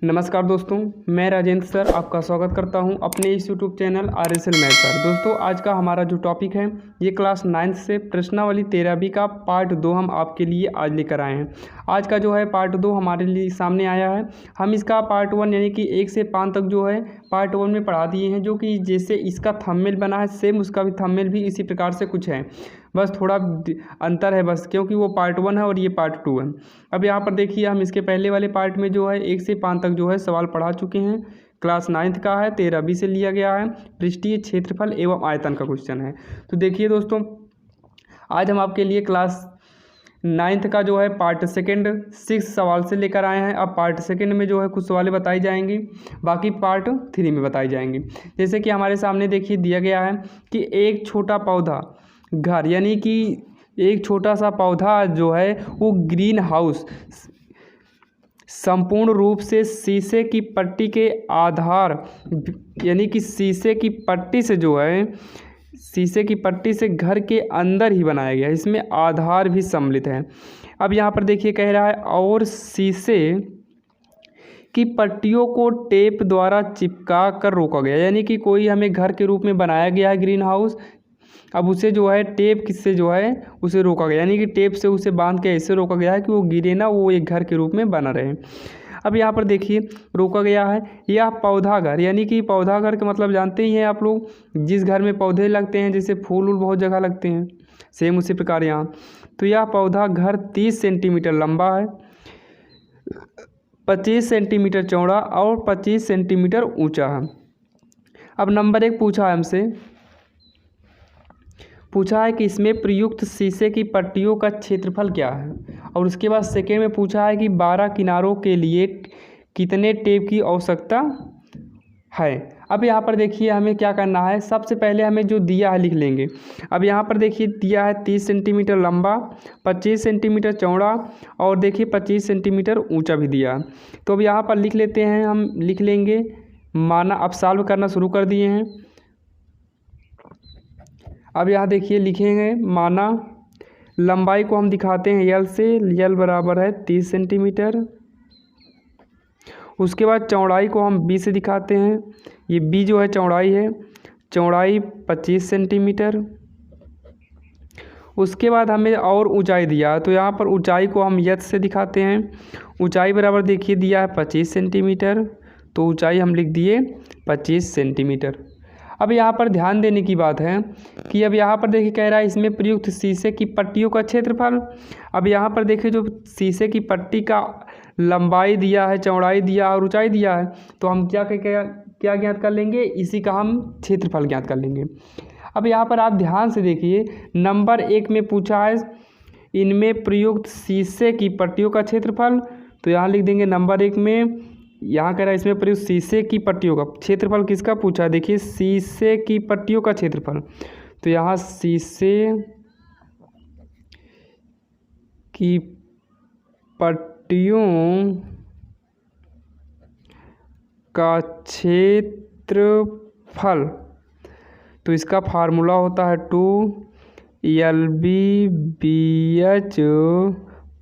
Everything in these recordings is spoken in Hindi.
नमस्कार दोस्तों, मैं राजेंद्र सर आपका स्वागत करता हूं अपने इस यूट्यूब चैनल RSL मैथ पर। दोस्तों, आज का हमारा जो टॉपिक है ये क्लास 9th से प्रश्नावली 13वीं का पार्ट 2 हम आपके लिए आज लेकर आए हैं। आज का जो है पार्ट 2 हमारे लिए सामने आया है। हम इसका पार्ट 1 यानी कि 1 से 5 तक जो है पार्ट 1 में पढ़ा दिए हैं, जो कि जैसे इसका थंबनेल बना है सेम उसका भी थंबनेल भी इसी प्रकार से कुछ है, बस थोड़ा अंतर है बस, क्योंकि वो पार्ट 1 है और ये पार्ट 2 है। अब यहाँ पर देखिए, हम इसके पहले वाले पार्ट में जो है 1 से 5 तक जो है सवाल पढ़ा चुके हैं। क्लास 9th का है, 13वीं से लिया गया है, पृष्ठीय क्षेत्रफल एवं आयतन का क्वेश्चन है। तो देखिए दोस्तों, आज हम आपके लिए क्लास 9th का जो है पार्ट 2 6 सवाल से लेकर आए हैं। अब पार्ट 2 में जो है कुछ सवालें बताई जाएंगी, बाकी पार्ट 3 में बताई जाएंगी। जैसे कि हमारे सामने देखिए दिया गया है कि एक छोटा पौधा घर, यानी कि एक छोटा सा पौधा जो है वो ग्रीन हाउस संपूर्ण रूप से शीशे की पट्टी के आधार, यानी कि शीशे की पट्टी से जो है शीशे की पट्टी से घर के अंदर ही बनाया गया है। इसमें आधार भी सम्मिलित है। अब यहाँ पर देखिए कह रहा है और शीशे की पट्टियों को टेप द्वारा चिपका कर रोका गया, यानी कि कोई हमें घर के रूप में बनाया गया है ग्रीन हाउस। अब उसे जो है टेप किससे जो है उसे रोका गया, यानी कि टेप से उसे बांध के ऐसे रोका गया है कि वो गिरे ना, वो एक घर के रूप में बना रहे। अब यहाँ पर देखिए रोका गया है यह पौधा घर, यानी कि पौधा घर का मतलब जानते ही हैं आप लोग, जिस घर में पौधे लगते हैं, जैसे फूल वूल बहुत जगह लगते हैं, सेम उसी प्रकार यहाँ। तो यह पौधा घर 30 सेंटीमीटर लंबा है, 25 सेंटीमीटर चौड़ा और 25 सेंटीमीटर ऊंचा है। अब नंबर 1 पूछा है हमसे, पूछा है कि इसमें प्रयुक्त शीशे की पट्टियों का क्षेत्रफल क्या है, और उसके बाद सेकेंड में पूछा है कि 12 किनारों के लिए कितने टेप की आवश्यकता है। अब यहाँ पर देखिए हमें क्या करना है, सबसे पहले हमें जो दिया है लिख लेंगे। अब यहाँ पर देखिए दिया है 30 सेंटीमीटर लंबा, 25 सेंटीमीटर चौड़ा और देखिए 25 सेंटीमीटर ऊंचा भी दिया। तो अब यहाँ पर लिख लेते हैं, हम लिख लेंगे माना। अब सॉल्व करना शुरू कर दिए हैं। अब यहाँ देखिए लिखेंगे माना लंबाई को हम दिखाते हैं यल से, यल बराबर है 30 सेंटीमीटर। उसके बाद चौड़ाई को हम बी से दिखाते हैं, ये बी जो है चौड़ाई है, चौड़ाई 25 सेंटीमीटर। उसके बाद हमें और ऊंचाई दिया, तो यहाँ पर ऊंचाई को हम यच से दिखाते हैं। ऊंचाई बराबर देखिए दिया है 25 सेंटीमीटर, तो ऊंचाई हम लिख दिए 25 सेंटीमीटर। अब यहाँ पर ध्यान देने की बात है कि अब यहाँ पर देखिए कह रहा है इसमें प्रयुक्त शीशे की पट्टियों का क्षेत्रफल। अब यहाँ पर देखिए जो शीशे की पट्टी का लंबाई दिया है, चौड़ाई दिया और ऊंचाई दिया है, तो हम क्या ज्ञात कर लेंगे, इसी का हम क्षेत्रफल ज्ञात कर लेंगे। अब यहाँ पर आप ध्यान से देखिए, नंबर 1 में पूछा है इनमें प्रयुक्त शीशे की पट्टियों का क्षेत्रफल, तो यहाँ लिख देंगे नंबर 1 में, यहाँ कह रहा है इसमें प्रयुक्त शीशे की पट्टियों का क्षेत्रफल किसका पूछा है, देखिए शीशे की पट्टियों का क्षेत्रफल। तो यहाँ शीशे की पट्टियों का क्षेत्रफल, तो इसका फार्मूला होता है 2LBBH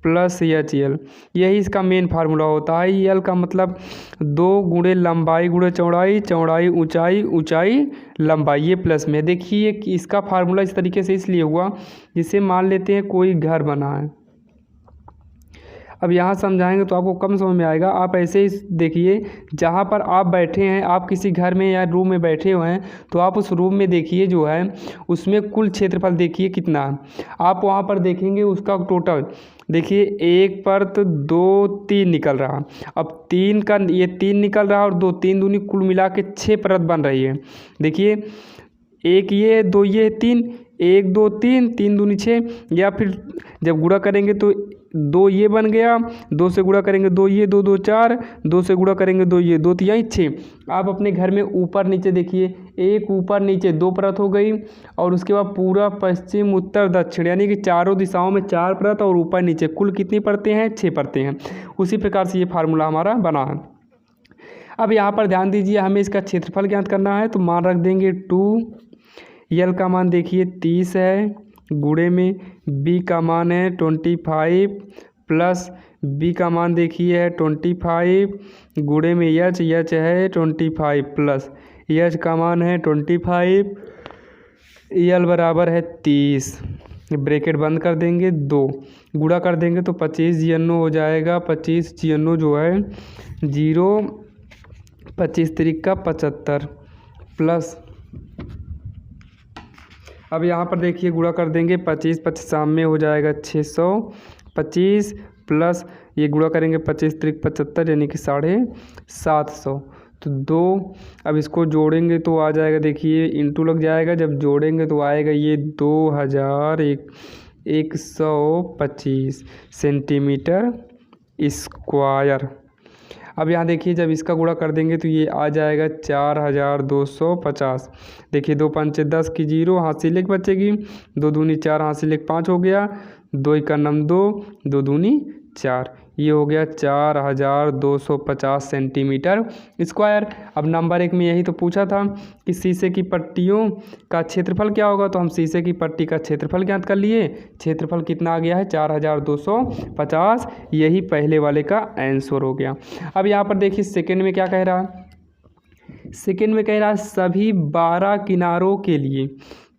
प्लस HL, यही इसका मेन फार्मूला होता है। यल का मतलब 2 गुणे लंबाई गुणे चौड़ाई, चौड़ाई ऊंचाई, ऊंचाई लंबाई, ये प्लस में। देखिए कि इसका फार्मूला इस तरीके से इसलिए हुआ, जिसे मान लेते हैं कोई घर बना है। अब यहाँ समझाएंगे तो आपको कम समझ में आएगा। आप ऐसे ही देखिए, जहाँ पर आप बैठे हैं, आप किसी घर में या रूम में बैठे हुए हैं, तो आप उस रूम में देखिए जो है उसमें कुल क्षेत्रफल देखिए कितना है। आप वहाँ पर देखेंगे उसका टोटल, देखिए 1 परत 2 3 निकल रहा। अब 3 का ये 3 निकल रहा और 2 3 दूनी कुल मिला के 6 परत बन रही है। देखिए 1 ये 2 ये 3, 1 2 3, 3 दूनी 6, या फिर जब गुणा करेंगे तो 2 ये बन गया, 2 से गुणा करेंगे 2 ये, 2 2 4, 2 से गुणा करेंगे 2 ये, 2 3 6। आप अपने घर में ऊपर नीचे देखिए, एक ऊपर नीचे 2 परत हो गई, और उसके बाद पूरा पश्चिम उत्तर दक्षिण, यानी कि चारों दिशाओं में 4 परत, और ऊपर नीचे कुल कितनी परतें हैं, 6 परतें हैं। उसी प्रकार से ये फार्मूला हमारा बना है। अब यहाँ पर ध्यान दीजिए, हमें इसका क्षेत्रफल ज्ञात करना है, तो मान रख देंगे 2, यल का मान देखिए 30 है, गुणे में बी का मान है 25 प्लस बी का मान देखिए है 25 गुणे में एच है 25 प्लस एच का मान है 25 एल बराबर है 30 ब्रैकेट बंद कर देंगे 2 गुणा कर देंगे तो 25 जीएनओ हो जाएगा 25 जीएनओ जो है 0 25 तिरिक का 75 प्लस अब यहाँ पर देखिए गुणा कर देंगे 25 25 में हो जाएगा 625 प्लस ये गुणा करेंगे 25 तिरिक 75 यानी कि 750 तो 2 अब इसको जोड़ेंगे तो आ जाएगा देखिए इंटू लग जाएगा जब जोड़ेंगे तो आएगा ये 2125 सेंटीमीटर स्क्वायर। अब यहाँ देखिए जब इसका गुणा कर देंगे तो ये आ जाएगा 4250। देखिए 2 पंचे 10 की 0 हासिल एक बचेगी 2 दूनी 4 हासिल एक 5 हो गया 2 का नम 2 2 दूनी 4 ये हो गया 4250 सेंटीमीटर स्क्वायर। अब नंबर 1 में यही तो पूछा था कि शीशे की पट्टियों का क्षेत्रफल क्या होगा तो हम शीशे की पट्टी का क्षेत्रफल ज्ञात कर लिए। क्षेत्रफल कितना आ गया है 4250 यही पहले वाले का आंसर हो गया। अब यहाँ पर देखिए सेकंड में क्या कह रहा है। सेकंड में कह रहा है सभी 12 किनारों के लिए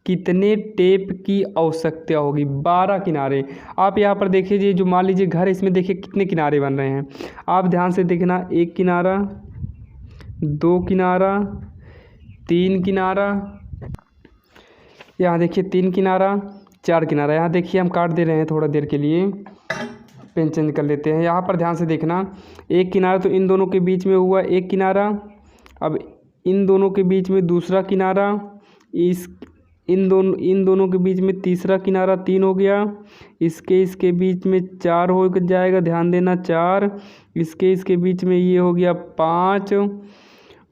कितने टेप की आवश्यकता होगी। 12 किनारे आप यहाँ पर देखिए जो मान लीजिए घर है इसमें देखिए कितने किनारे बन रहे हैं आप ध्यान से देखना 1 किनारा 2 किनारा 3 किनारा यहाँ देखिए 3 किनारा 4 किनारा। यहाँ देखिए हम काट दे रहे हैं थोड़ा देर के लिए पेन चेंज कर लेते हैं। यहाँ पर ध्यान से देखना 1 किनारा तो इन दोनों के बीच में हुआ 1 किनारा। अब इन दोनों के बीच में दूसरा किनारा इन दोनों के बीच में तीसरा किनारा 3 हो गया। इसके बीच में 4 हो जाएगा ध्यान देना 4 इसके बीच में ये हो गया 5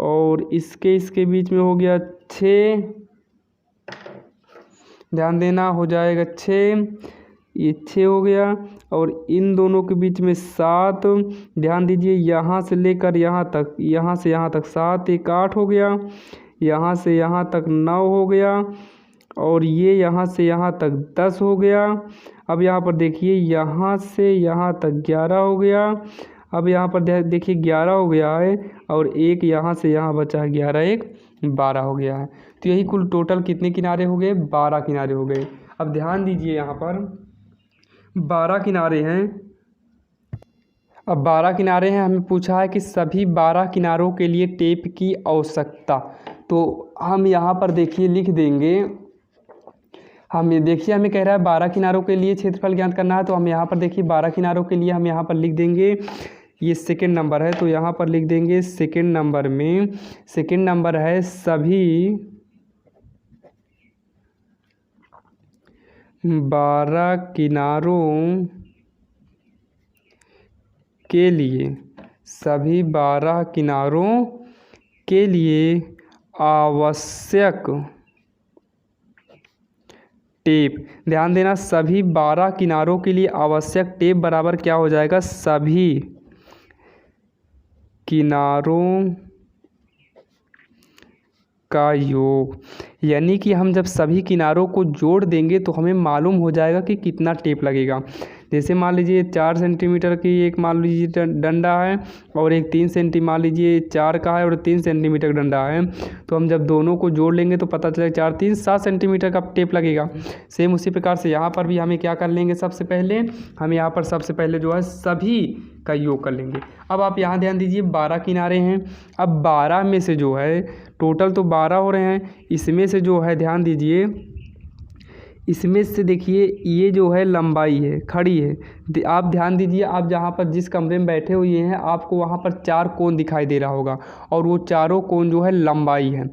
और इसके बीच में हो गया 6 ध्यान देना हो जाएगा 6 ये 6 हो गया और इन दोनों के बीच में 7 ध्यान दीजिए यहाँ से लेकर यहाँ तक 7 एक 8 हो गया यहाँ से यहाँ तक 9 हो गया और ये यहाँ से यहाँ तक 10 हो गया। अब यहाँ पर देखिए यहाँ से यहाँ तक 11 हो गया। अब यहाँ पर देखिए 11 हो गया है और एक यहाँ से यहाँ बचा है 11 एक 12 हो गया है। तो यही कुल टोटल कितने किनारे हो गए 12 किनारे हो गए। अब ध्यान दीजिए यहाँ पर 12 किनारे हैं। अब 12 किनारे हैं हमें पूछा है कि सभी 12 किनारों के लिए टेप की आवश्यकता। तो हम यहाँ पर देखिए लिख देंगे हम ये देखिए हमें कह रहा है 12 किनारों के लिए क्षेत्रफल ज्ञात करना है तो हम यहाँ पर देखिए 12 किनारों के लिए हम यहाँ पर लिख देंगे ये सेकंड नंबर है तो यहाँ पर लिख देंगे सेकंड नंबर में सेकंड नंबर है सभी 12 किनारों के लिए सभी 12 किनारों के लिए आवश्यक टेप ध्यान देना सभी 12 किनारों के लिए आवश्यक टेप बराबर क्या हो जाएगा सभी किनारों का योग। यानी कि हम जब सभी किनारों को जोड़ देंगे तो हमें मालूम हो जाएगा कि कितना टेप लगेगा। जैसे मान लीजिए 4 सेंटीमीटर की एक मान लीजिए डंडा है और एक 3 सेंटीमीटर मान लीजिए 4 का है और 3 सेंटीमीटर डंडा है तो हम जब दोनों को जोड़ लेंगे तो पता चलेगा 4 3 7 सेंटीमीटर का टेप लगेगा। सेम उसी प्रकार से यहाँ पर भी हमें क्या कर लेंगे सबसे पहले हम यहाँ पर सबसे पहले जो है सभी का योग कर लेंगे। अब आप यहाँ ध्यान दीजिए 12 किनारे हैं। अब 12 में से जो है टोटल तो 12 हो रहे हैं इसमें से जो है ध्यान दीजिए इसमें से देखिए ये जो है लंबाई है खड़ी है। आप ध्यान दीजिए आप जहाँ पर जिस कमरे में बैठे हुए हैं आपको वहाँ पर 4 कोण दिखाई दे रहा होगा और वो चारों कोण जो है लंबाई है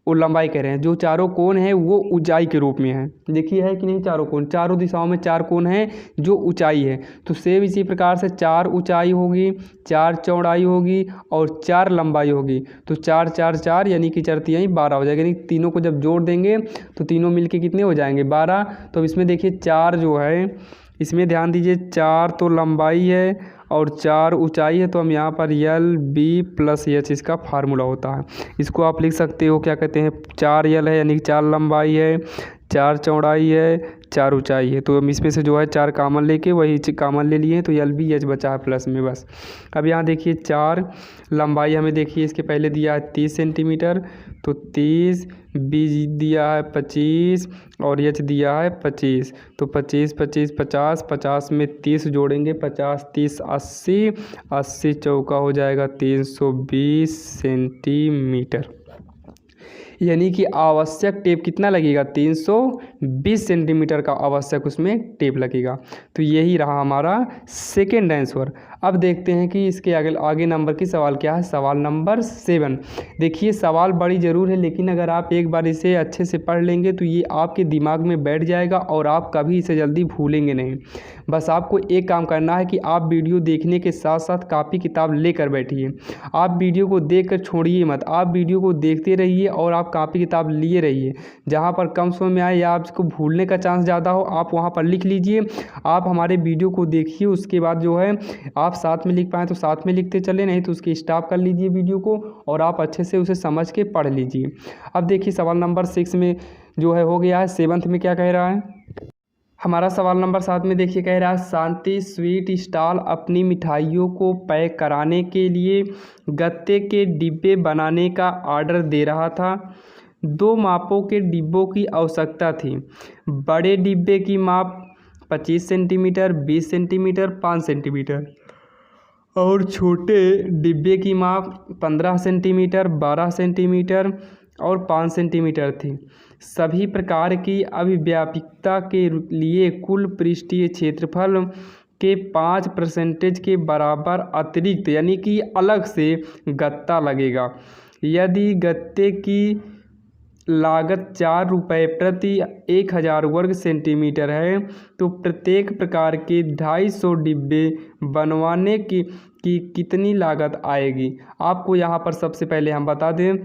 वो लंबाई कह रहे हैं। जो चारों कोण है वो ऊंचाई के रूप में है। देखिए है कि नहीं चारों कोण चारों दिशाओं में 4 कोण है जो ऊंचाई है। तो सेम इसी प्रकार से 4 ऊंचाई होगी 4 चौड़ाई होगी और 4 लंबाई होगी। तो 4 4 4 यानी कि 4 तिहाई 12 हो जाएगा। यानी तीनों को जब जोड़ देंगे तो तीनों मिलके कितने हो जाएंगे 12। तो इसमें देखिए 4 जो है इसमें ध्यान दीजिए 4 तो लंबाई है और 4 ऊंचाई है। तो हम यहाँ पर यल बी प्लस एच इसका फार्मूला होता है। इसको आप लिख सकते हो क्या कहते हैं 4 यल है यानी कि 4 लंबाई है 4 चौड़ाई है 4 ऊंचाई है। तो हम इसमें से जो है 4 कॉमन लेके वही कॉमन ले लिए हैं, तो एल बी एच बचा है प्लस में बस। अब यहाँ देखिए 4 लंबाई हमें देखिए इसके पहले दिया है 30 सेंटीमीटर, तो 30, बी दिया है 25 और एच दिया है 25, तो 25 25 50, 50 में 30 जोड़ेंगे, 50 30 80, 80 चौका हो जाएगा 320 सेंटीमीटर। यानी कि आवश्यक टेप कितना लगेगा, 320 सेंटीमीटर का आवश्यक उसमें टेप लगेगा। तो यही रहा हमारा सेकेंड आंसर। अब देखते हैं कि इसके आगे नंबर की सवाल क्या है। सवाल नंबर 7। देखिए सवाल बड़ी ज़रूर है, लेकिन अगर आप एक बार इसे अच्छे से पढ़ लेंगे तो ये आपके दिमाग में बैठ जाएगा और आप कभी इसे जल्दी भूलेंगे नहीं। बस आपको एक काम करना है कि आप वीडियो देखने के साथ साथ कापी किताब लेकर बैठिए। आप वीडियो को देख कर छोड़िए मत, आप वीडियो को देखते रहिए और आप कापी किताब लिए रहिए। जहाँ पर कम समय में आए या आपको भूलने का चांस ज़्यादा हो, आप वहाँ पर लिख लीजिए। आप हमारे वीडियो को देखिए, उसके बाद जो है आप साथ में लिख पाएँ तो साथ में लिखते चले, नहीं तो उसकी स्टॉप कर लीजिए वीडियो को और आप अच्छे से उसे समझ के पढ़ लीजिए। अब देखिए सवाल नंबर 6 में जो है हो गया है। 7th में क्या कह रहा है हमारा सवाल नंबर 7 में देखिए कह रहा है शांति स्वीट स्टॉल अपनी मिठाइयों को पैक कराने के लिए गत्ते के डिब्बे बनाने का ऑर्डर दे रहा था। 2 मापों के डिब्बों की आवश्यकता थी। बड़े डिब्बे की माप 25 सेंटीमीटर, 20 सेंटीमीटर, 5 सेंटीमीटर और छोटे डिब्बे की माप 15 सेंटीमीटर, 12 सेंटीमीटर और 5 सेंटीमीटर थी। सभी प्रकार की अभिव्यापिकता के लिए कुल पृष्ठीय क्षेत्रफल के 5% के बराबर अतिरिक्त यानी कि अलग से गत्ता लगेगा। यदि गत्ते की लागत 4 रुपये प्रति 1000 वर्ग सेंटीमीटर है तो प्रत्येक प्रकार के 250 डिब्बे बनवाने की कितनी लागत आएगी। आपको यहाँ पर सबसे पहले हम बता दें,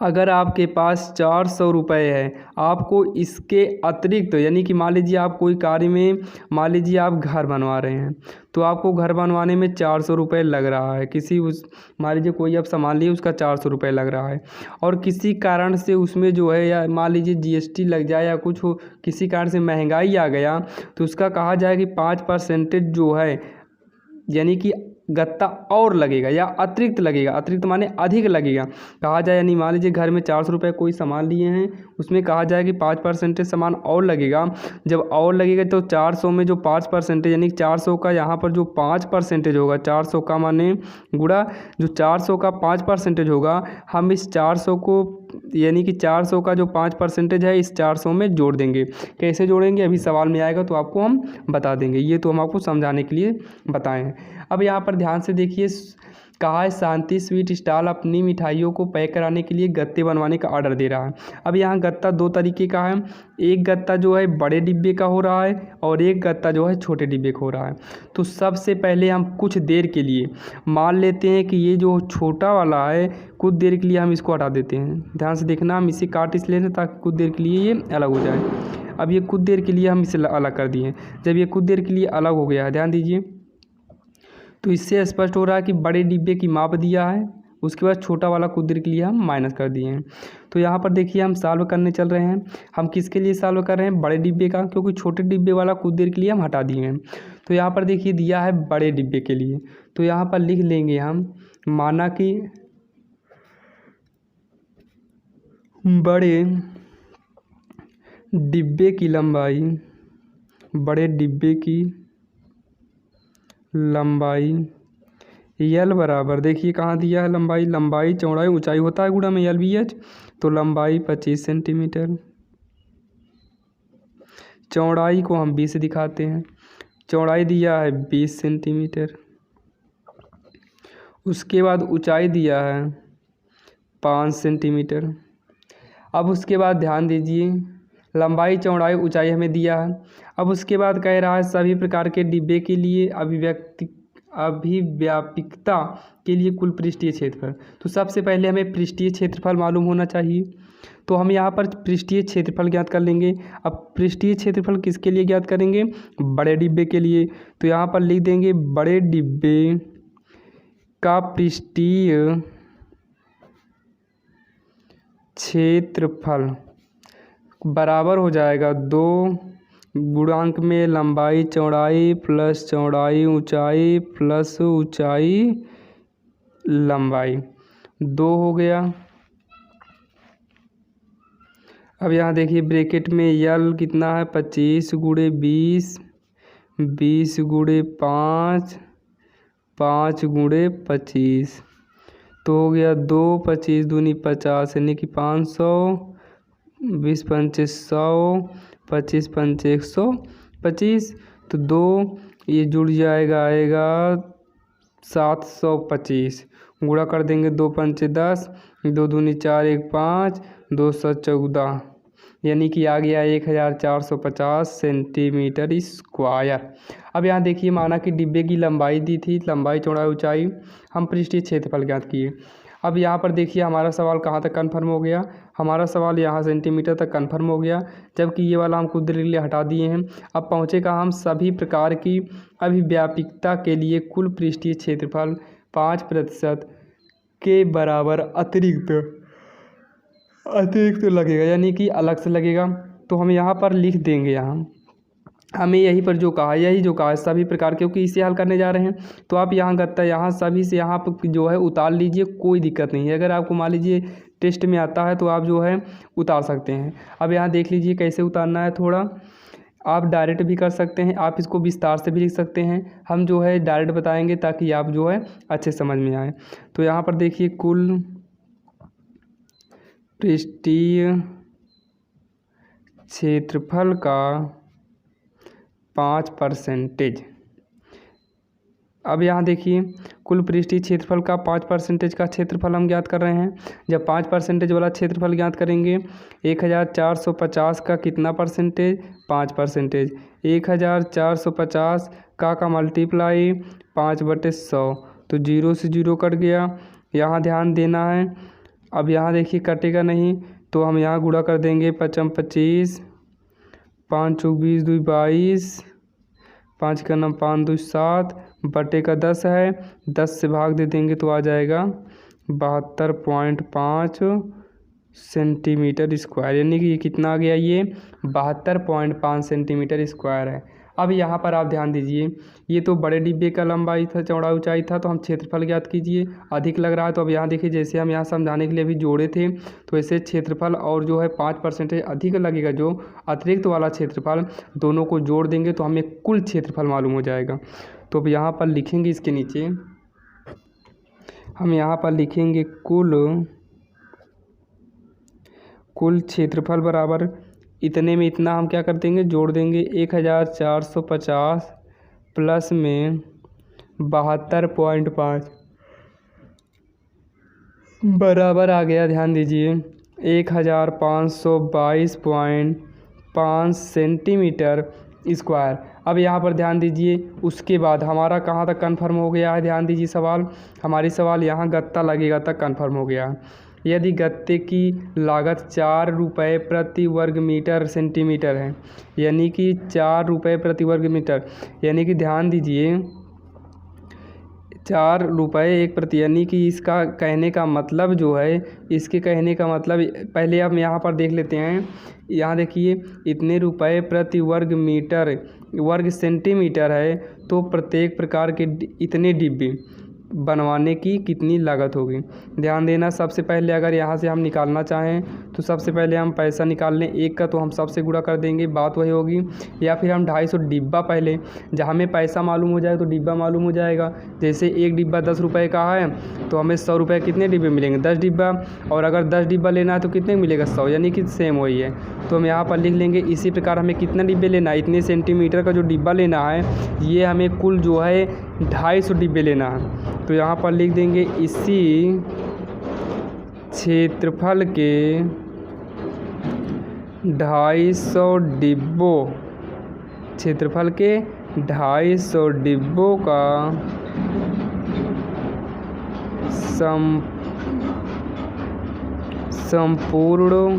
अगर आपके पास 400 रुपये है, आपको इसके अतिरिक्त यानी कि मान लीजिए आप कोई कार्य में, मान लीजिए आप घर बनवा रहे हैं तो आपको घर बनवाने में 400 रुपये लग रहा है। मान लीजिए कोई आप सामान लिए उसका 400 रुपये लग रहा है और किसी कारण से उसमें जो है या मान लीजिए जीएसटी लग जाए या कुछ हो, किसी कारण से महंगाई आ गया तो उसका कहा जाए कि 5% जो है यानी कि गत्ता और लगेगा या अतिरिक्त लगेगा। अतिरिक्त माने अधिक लगेगा कहा जाए, यानी मान लीजिए घर में 400 रुपये कोई सामान लिए हैं, उसमें कहा जाए कि 5% सामान और लगेगा। जब और लगेगा तो 400 में जो 5% यानी 400 का यहाँ पर जो 5% होगा, 400 का माने गुणा जो 400 का 5% होगा, हम इस 400 को यानी कि 400 का जो 5% है इस 400 में जोड़ देंगे। कैसे जोड़ेंगे अभी सवाल में आएगा तो आपको हम बता देंगे, ये तो हम आपको समझाने के लिए बताए हैं। अब यहाँ पर ध्यान से देखिए, कहा है शांति स्वीट स्टॉल अपनी मिठाइयों को पैक कराने के लिए गत्ते बनवाने का ऑर्डर दे रहा है। अब यहाँ गत्ता 2 तरीके का है, एक गत्ता जो है बड़े डिब्बे का हो रहा है और एक गत्ता जो है छोटे डिब्बे का हो रहा है। तो सबसे पहले हम कुछ देर के लिए मान लेते हैं कि ये जो छोटा वाला है कुछ देर के लिए हम इसको हटा देते हैं। ध्यान से देखना, हम इसे काट इसलिए ताकि कुछ देर के लिए ये अलग हो जाए। अब ये कुछ देर के लिए हम इसे अलग कर दिए। जब ये कुछ देर के लिए अलग हो गया है, ध्यान दीजिए, तो इससे स्पष्ट हो रहा है कि बड़े डिब्बे की माप दिया है, उसके बाद छोटा वाला कुछ देर के लिए हम माइनस कर दिए हैं। तो यहाँ पर देखिए हम सॉल्व करने चल रहे हैं। हम किसके लिए सॉल्व कर रहे हैं, बड़े डिब्बे का, क्योंकि छोटे डिब्बे वाला कुछ देर के लिए हम हटा दिए हैं। तो यहाँ पर देखिए दिया है बड़े डिब्बे के लिए, तो यहाँ पर लिख लेंगे हम, माना कि बड़े डिब्बे की लंबाई, बड़े डिब्बे की लंबाई यल बराबर, देखिए कहाँ दिया है लंबाई, लंबाई चौड़ाई ऊंचाई होता है गुणा में यल बी एच, तो लंबाई 25 सेंटीमीटर, चौड़ाई को हम 20 दिखाते हैं, चौड़ाई दिया है 20 सेंटीमीटर, उसके बाद ऊंचाई दिया है 5 सेंटीमीटर। अब उसके बाद ध्यान दीजिए, लंबाई चौड़ाई ऊंचाई हमें दिया है। अब उसके बाद कह रहा है सभी प्रकार के डिब्बे के लिए अभिव्यापिकता के लिए कुल पृष्ठीय क्षेत्रफल। तो सबसे पहले हमें पृष्ठीय क्षेत्रफल मालूम होना चाहिए, तो हम यहाँ पर पृष्ठीय क्षेत्रफल ज्ञात कर लेंगे। अब पृष्ठीय क्षेत्रफल किसके लिए ज्ञात करेंगे, बड़े डिब्बे के लिए। तो यहाँ पर लिख देंगे बड़े डिब्बे का पृष्ठीय क्षेत्रफल बराबर हो जाएगा 2 गुणांक में लंबाई चौड़ाई प्लस चौड़ाई ऊंचाई प्लस ऊंचाई लंबाई 2 हो गया। अब यहाँ देखिए ब्रैकेट में यल कितना है 25 गुणे 20, 20 गुणे 5, 5 गुणे 25 तो हो गया 2, 25 दूनी 50 यानी कि 500, 20 पंचे 100, 25 पंचे 125 तो 2 ये जुड़ जाएगा आएगा 725 गुणा कर देंगे 2 पंचे 10, 2 दूनी 4 1 5, 2 7 14 यानी कि आ गया 1450 सेंटीमीटर स्क्वायर। अब यहाँ देखिए माना कि डिब्बे की लंबाई दी थी, लंबाई चौड़ाई ऊंचाई, हम पृष्ठीय क्षेत्रफल ज्ञात किए। अब यहाँ पर देखिए हमारा सवाल कहाँ तक कन्फर्म हो गया, हमारा सवाल यहाँ सेंटीमीटर तक कन्फर्म हो गया, जबकि ये वाला हम कुछ देर के लिए हटा दिए हैं। अब पहुँचेगा हम सभी प्रकार की अभिव्यापिकता के लिए कुल पृष्ठीय क्षेत्रफल 5% के बराबर अतिरिक्त लगेगा, यानी कि अलग से लगेगा। तो हम यहाँ पर लिख देंगे, यहाँ हमें यहीं पर जो कहा है सभी प्रकार, क्योंकि इसे हल करने जा रहे हैं तो आप यहाँ गत्ता यहाँ सभी से यहाँ पर जो है उतार लीजिए, कोई दिक्कत नहीं है। अगर आपको मान लीजिए टेस्ट में आता है तो आप जो है उतार सकते हैं। अब यहाँ देख लीजिए कैसे उतारना है, थोड़ा आप डायरेक्ट भी कर सकते हैं, आप इसको विस्तार से भी लिख सकते हैं। हम जो है डायरेक्ट बताएंगे ताकि आप जो है अच्छे समझ में आए। तो यहाँ पर देखिए कुल पृष्ठीय क्षेत्रफल का 5%। अब यहाँ देखिए कुल पृष्ठीय क्षेत्रफल का 5% का क्षेत्रफल हम ज्ञात कर रहे हैं। जब 5% वाला क्षेत्रफल ज्ञात करेंगे 1450 का कितना परसेंटेज 5%, 1450 का मल्टीप्लाई 5/100 तो 0 से 0 कट गया, यहाँ ध्यान देना है। अब यहाँ देखिए कटेगा नहीं तो हम यहाँ गुणा कर देंगे 5 25, 5 चौक 20 2 22, 5 का 9 5 2 7 बटे का 10 है, 10 से भाग दे देंगे तो आ जाएगा 72.5 सेंटीमीटर स्क्वायर, यानी कि ये कितना आ गया, ये 72.5 सेंटीमीटर स्क्वायर है। अब यहाँ पर आप ध्यान दीजिए, ये तो बड़े डिब्बे का लंबाई था चौड़ा ऊंचाई था, तो हम क्षेत्रफल ज्ञात कीजिए, अधिक लग रहा है। तो अब यहाँ देखिए जैसे हम यहाँ समझाने के लिए अभी जोड़े थे तो ऐसे क्षेत्रफल और जो है 5% अधिक लगेगा, जो अतिरिक्त वाला क्षेत्रफल दोनों को जोड़ देंगे तो हमें कुल क्षेत्रफल मालूम हो जाएगा। तो अब यहाँ पर लिखेंगे, इसके नीचे हम यहाँ पर लिखेंगे कुल क्षेत्रफल बराबर इतने में इतना हम क्या कर देंगे, जोड़ देंगे 1450 प्लस में 72.5 बराबर आ गया, ध्यान दीजिए 1522.5 सेंटीमीटर स्क्वायर। अब यहाँ पर ध्यान दीजिए, उसके बाद हमारा कहाँ तक कन्फर्म हो गया है, ध्यान दीजिए हमारी सवाल यहाँ गत्ता लगेगा तक कन्फर्म हो गया है। यदि गत्ते की लागत 4 रुपये प्रति वर्ग मीटर सेंटीमीटर है, यानी कि 4 रुपये प्रति वर्ग मीटर, यानी कि ध्यान दीजिए 4 रुपये एक प्रति, यानी कि इसका कहने का मतलब जो है, इसके कहने का मतलब पहले हम यहाँ पर देख लेते हैं। यहाँ देखिए इतने रुपये प्रति वर्ग मीटर वर्ग सेंटीमीटर है, तो प्रत्येक प्रकार के इतने डिब्बे बनवाने की कितनी लागत होगी। ध्यान देना, सबसे पहले अगर यहाँ से हम निकालना चाहें तो सबसे पहले हम पैसा निकाल लें एक का, तो हम सबसे गुणा कर देंगे, बात वही होगी। या फिर हम 250 डिब्बा, पहले जहाँ हमें पैसा मालूम हो जाए तो डिब्बा मालूम हो जाएगा। जैसे एक डिब्बा 10 रुपये का है तो हमें 100 रुपये कितने डिब्बे मिलेंगे, 10 डिब्बा, और अगर 10 डिब्बा लेना है तो कितने मिलेगा 100, यानी कि सेम वही है। तो हम यहाँ पर लिख लेंगे। इसी प्रकार हमें कितना डिब्बे लेना है, इतने सेंटीमीटर का जो डिब्बा लेना है, ये हमें कुल जो है 250 डिब्बे लेना है। तो यहाँ पर लिख देंगे इसी क्षेत्रफल के 250 डिब्बों, क्षेत्रफल के 250 डिब्बों का संपूर्ण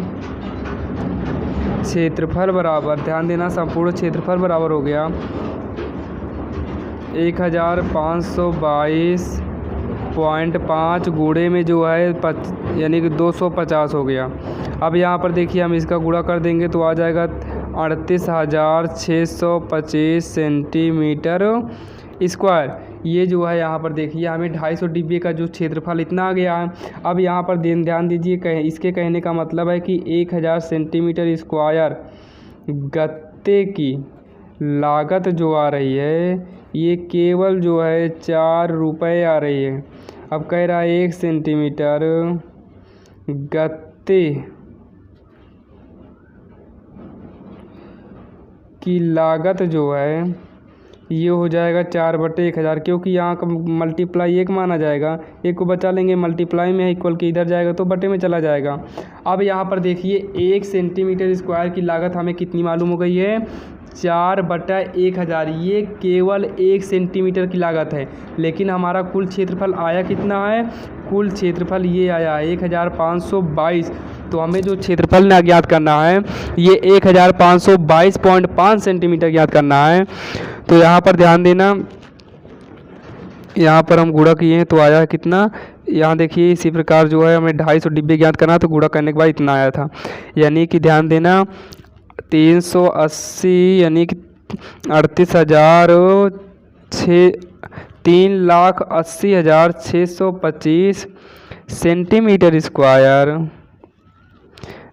क्षेत्रफल बराबर, ध्यान देना, संपूर्ण क्षेत्रफल बराबर हो गया 1522.5 गुणे में जो है यानी कि 250 हो गया। अब यहाँ पर देखिए हम इसका गुणा कर देंगे तो आ जाएगा 38,625 सेंटीमीटर स्क्वायर। ये जो है यहाँ पर देखिए हमें 250 डिब्बे का जो क्षेत्रफल इतना आ गया है। अब यहाँ पर ध्यान दीजिए, इसके कहने का मतलब है कि 1000 सेंटीमीटर स्क्वायर गत्ते की लागत जो आ रही है ये केवल जो है 4 रुपये आ रही है। अब कह रहा है 1 सेंटीमीटर गत्ते की लागत जो है ये हो जाएगा 4/1000, क्योंकि यहाँ का मल्टीप्लाई 1 माना जाएगा, 1 को बचा लेंगे, मल्टीप्लाई में है इक्वल के इधर जाएगा तो बटे में चला जाएगा। अब यहाँ पर देखिए 1 सेंटीमीटर स्क्वायर की लागत हमें कितनी मालूम हो गई है, 4/1000। ये केवल 1 सेंटीमीटर की लागत है, लेकिन हमारा कुल क्षेत्रफल आया कितना है, कुल क्षेत्रफल ये आया है 1522। तो हमें जो क्षेत्रफल ज्ञात करना है ये 1522.5 सेंटीमीटर ज्ञात करना है। तो यहाँ पर ध्यान देना, यहाँ पर हम गुणा किए हैं तो आया कितना, यहाँ देखिए इसी प्रकार जो है हमें 250 डिब्बे ज्ञात करना तो गुणा करने के बाद इतना आया था, यानी कि ध्यान देना 380 यानी कि 3,80,625 सेंटीमीटर स्क्वायर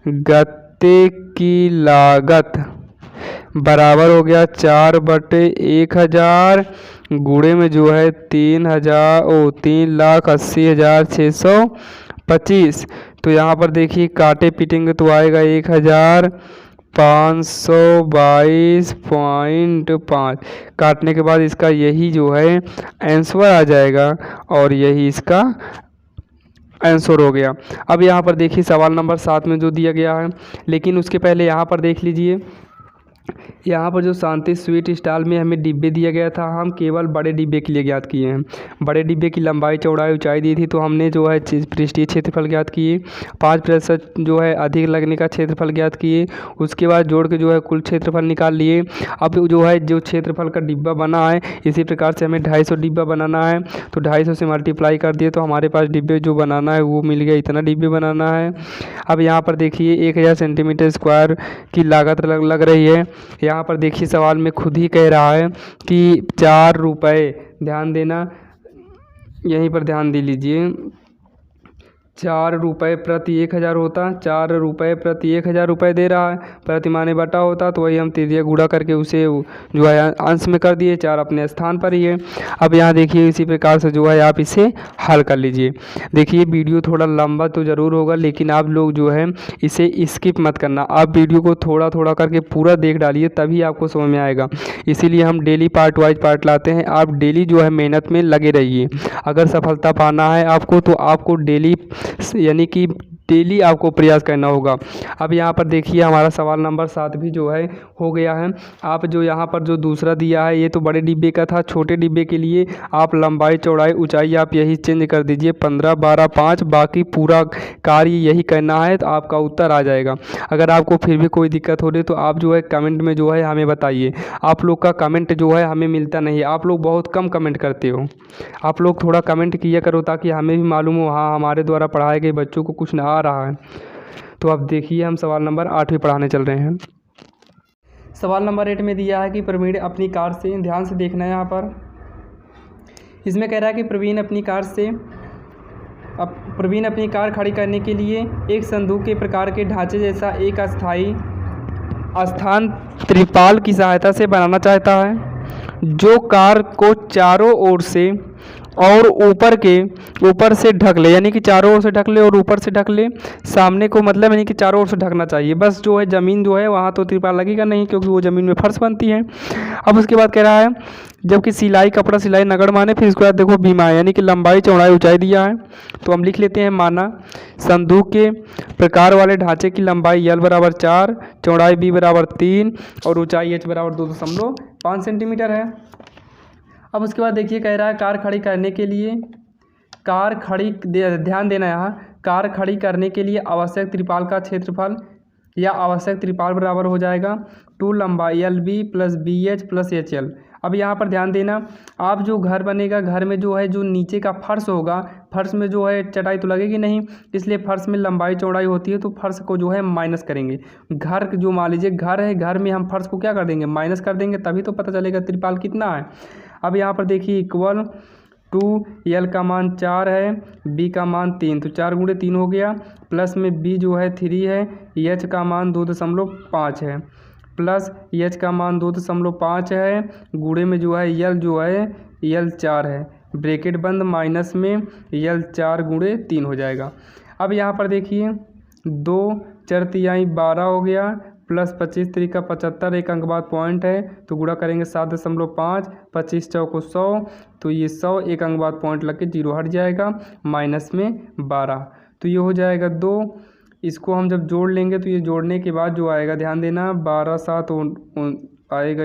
गत्ते की लागत बराबर हो गया 4/1000 गुणे में जो है 3,80,625। तो यहाँ पर देखिए काटे पीटेंगे तो आएगा 1522.5। काटने के बाद इसका यही जो है आंसर आ जाएगा और यही इसका आंसर हो गया। अब यहाँ पर देखिए सवाल नंबर 7 में जो दिया गया है, लेकिन उसके पहले यहाँ पर देख लीजिए, यहाँ पर जो शांति स्वीट स्टॉल में हमें डिब्बे दिया गया था, हम केवल बड़े डिब्बे के लिए ज्ञात किए हैं। बड़े डिब्बे की लंबाई चौड़ाई ऊंचाई दी थी तो हमने जो है पृष्ठीय क्षेत्रफल ज्ञात किए, 5% जो है अधिक लगने का क्षेत्रफल ज्ञात किए, उसके बाद जोड़ के जो है कुल क्षेत्रफल निकाल लिए। अब जो है जो क्षेत्रफल का डिब्बा बना है इसी प्रकार से हमें 250 डिब्बा बनाना है, तो 250 से मल्टीप्लाई कर दिए तो हमारे पास डिब्बे जो बनाना है वो मिल गया, इतना डिब्बे बनाना है। अब यहाँ पर देखिए 1000 सेंटीमीटर स्क्वायर की लागत लग रही है। यहाँ पर देखिए सवाल में खुद ही कह रहा है कि 4 रुपये, ध्यान देना यहीं पर ध्यान दे लीजिए, 4 रुपये प्रति 1000 होता, 4 रुपये प्रति 1000 रुपये दे रहा है, प्रति माने बटा होता तो वही हम तिर्यक गुणा करके उसे जो है अंश में कर दिए, 4 अपने स्थान पर ही है। अब यहाँ देखिए इसी प्रकार से जो है आप इसे हल कर लीजिए। देखिए वीडियो थोड़ा लंबा तो ज़रूर होगा, लेकिन आप लोग जो है इसे स्किप मत करना, आप वीडियो को थोड़ा थोड़ा करके पूरा देख डालिए तभी आपको समझ में आएगा। इसीलिए हम डेली पार्ट वाइज पार्ट लाते हैं, आप डेली जो है मेहनत में लगे रहिए। अगर सफलता पाना है आपको तो आपको डेली यानी कि डेली आपको प्रयास करना होगा। अब यहाँ पर देखिए हमारा सवाल नंबर 7 भी जो है हो गया है। आप जो यहाँ पर जो दूसरा दिया है ये तो बड़े डिब्बे का था, छोटे डिब्बे के लिए आप लंबाई चौड़ाई ऊंचाई आप यही चेंज कर दीजिए 15, 12, 5, बाकी पूरा कार्य यही करना है तो आपका उत्तर आ जाएगा। अगर आपको फिर भी कोई दिक्कत हो रही तो आप जो है कमेंट में जो है हमें बताइए। आप लोग का कमेंट जो है हमें मिलता नहीं, आप लोग बहुत कम कमेंट करते हो, आप लोग थोड़ा कमेंट किया करो ताकि हमें भी मालूम हो हाँ हमारे द्वारा पढ़ाए गए बच्चों को कुछ आ रहा है। तो अब देखिए हम सवाल नंबर 8 भी पढ़ाने चल रहे हैं। सवाल नंबर 8 में दिया है कि प्रवीण अपनी कार से, ध्यान से देखना है यहाँ पर, इसमें कह रहा है कि प्रवीण अपनी कार खड़ी करने के लिए एक संदूक के प्रकार के ढांचे जैसा एक अस्थाई स्थान त्रिपाल की सहायता से बनाना चाहता है, जो कार को चारों ओर से और ऊपर से ढक ले, यानी कि चारों ओर से ढक ले और ऊपर से ढक ले, सामने को मतलब यानी कि चारों ओर से ढकना चाहिए। बस जो है ज़मीन जो है वहाँ तो त्रिपाल लगेगा नहीं क्योंकि वो ज़मीन में फर्श बनती है। अब उसके बाद कह रहा है जबकि सिलाई कपड़ा सिलाई नगड़ माने, फिर इसके बाद देखो बीमा यानी कि लंबाई चौड़ाई ऊंचाई दिया है तो हम लिख लेते हैं माना संदूक के प्रकार वाले ढांचे की लंबाई L बराबर 4, चौड़ाई B बराबर 3 और ऊंचाई H बराबर 2.5 सेंटीमीटर है। अब उसके बाद देखिए कह रहा है कार खड़ी करने के लिए ध्यान देना यहाँ, कार खड़ी करने के लिए आवश्यक त्रिपाल का क्षेत्रफल या आवश्यक त्रिपाल बराबर हो जाएगा 2 लंबाई LB plus BH plus HL। अब यहाँ पर ध्यान देना, आप जो घर बनेगा घर में जो है जो नीचे का फर्श होगा फर्श में जो है चटाई तो लगेगी नहीं, इसलिए फर्श में लंबाई चौड़ाई होती है तो फर्श को जो है माइनस करेंगे। घर जो मान लीजिए घर है, घर में हम फर्श को क्या कर देंगे, माइनस कर देंगे, तभी तो पता चलेगा त्रिपाल कितना है। अब यहाँ पर देखिए इक्वल टू एल का मान 4 है, बी का मान 3, तो 4 गुणे 3 हो गया, प्लस में बी जो है 3 है, एच का मान 2.5 है, प्लस एच का मान 2.5 है, गुणे में जो है एल 4 है, ब्रैकेट बंद, माइनस में एल 4 गुणे 3 हो जाएगा। अब यहाँ पर देखिए 2 4 तिहाई 12 हो गया, प्लस 25 3 75, एक अंक बाद पॉइंट है तो गुणा करेंगे 7.5, 25 चौको 100, तो ये 100 एक अंक बाद पॉइंट लग के 0 हट जाएगा, माइनस में 12, तो ये हो जाएगा 2। इसको हम जब जोड़ लेंगे तो ये जोड़ने के बाद जो आएगा ध्यान देना 12 7 आएगा,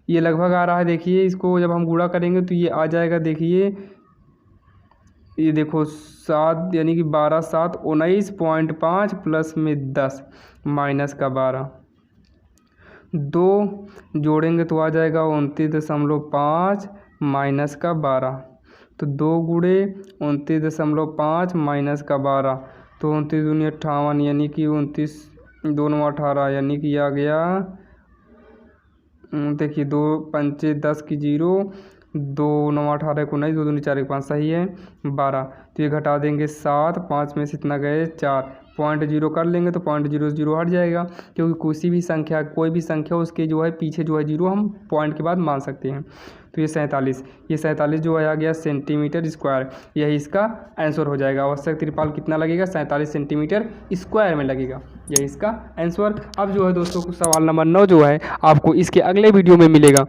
ये लगभग आ रहा है। देखिए इसको जब हम गुणा करेंगे तो ये आ जाएगा, देखिए ये देखो 7 यानी कि 12 7 19.5 प्लस में 10 माइनस का 12, 2 जोड़ेंगे तो आ जाएगा 29.5 माइनस का 12, तो 2 गुणे 29.5 माइनस का 12, तो 29 दूनी 58 यानी कि 29 2 9 18 यानी कि आ गया, देखिए 2 5 10 की 0, 2 9 18 को 19, 2 दूनी 4 5 सही है 12, तो ये घटा देंगे 7, 5 में से इतना गए 4, पॉइंट 0 कर लेंगे तो पॉइंट 0 से 0 हट जाएगा, क्योंकि कोई भी संख्या उसके जो है पीछे जो है 0 हम पॉइंट के बाद मान सकते हैं। तो ये 47 जो है आ गया सेंटीमीटर स्क्वायर, यही इसका आंसर हो जाएगा। आवश्यक त्रिपाल कितना लगेगा, 47 सेंटीमीटर स्क्वायर में लगेगा, यही इसका आंसर। अब जो है दोस्तों सवाल नंबर 9 जो है आपको इसके अगले वीडियो में मिलेगा।